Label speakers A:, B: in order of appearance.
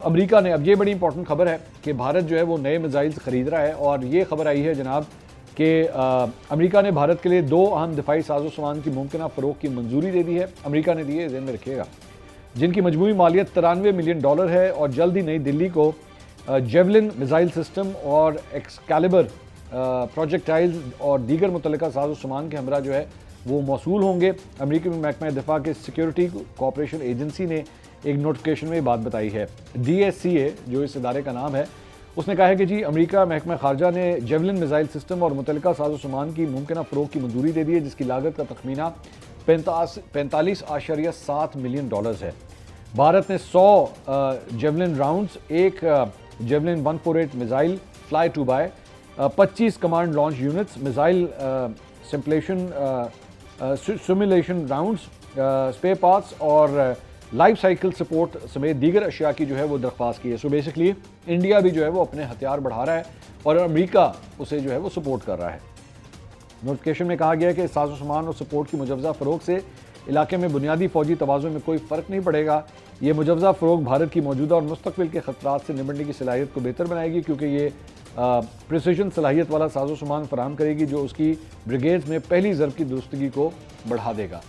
A: امریکہ نے اب یہ بڑی امپورٹنٹ خبر ہے کہ بھارت جو ہے وہ نئے میزائلز خرید رہا ہے، اور یہ خبر آئی ہے جناب کہ امریکہ نے بھارت کے لیے 2 اہم دفاعی ساز و سامان کی ممکنہ فروخت کی منظوری دے دی ہے۔ امریکہ نے دی ہے، ذہن میں رکھیے گا، جن کی مجموعی مالیت $93 ملین ہے، اور جلد ہی نئی دلی کو جیولن میزائل سسٹم اور ایکسکیلیبر پروجیکٹائلز اور دیگر متعلقہ ساز و سامان کے ہمراہ جو ہے وہ موصول ہوں گے۔ امریکی محکمہ دفاع کے سیکیورٹی کوآپریشن ایجنسی نے ایک نوٹیفیکیشن میں یہ بات بتائی ہے۔ DSCA جو اس ادارے کا نام ہے، اس نے کہا ہے کہ جی امریکہ محکمہ خارجہ نے جیولن میزائل سسٹم اور متعلقہ ساز و سامان کی ممکنہ فروخت کی منظوری دے دی ہے، جس کی لاگت کا تخمینہ $45.7 ملین ہے۔ بھارت نے 100 جیولن راؤنڈز، ایک javelin 148 missile fly to buy, 25 command launch units, missile simulation rounds, spare parts اور لائف سائیکل سپورٹ سمیت دیگر اشیاء کی جو ہے وہ درخواست کی ہے۔ سو بیسکلی انڈیا بھی جو ہے وہ اپنے ہتھیار بڑھا رہا ہے اور امریکہ اسے جو ہے وہ سپورٹ کر رہا ہے۔ نوٹیفیکیشن میں کہا گیا ہے کہ ساز و سامان اور سپورٹ کی مجوزہ فروخت سے علاقے میں بنیادی فوجی توازن میں کوئی فرق نہیں پڑے گا۔ یہ مجوزہ فروخت بھارت کی موجودہ اور مستقبل کے خطرات سے نمٹنے کی صلاحیت کو بہتر بنائے گی، کیونکہ یہ پریسیجن صلاحیت والا ساز و سامان فراہم کرے گی جو اس کی بریگیڈز میں پہلی ضرب کی درستگی کو بڑھا دے گا۔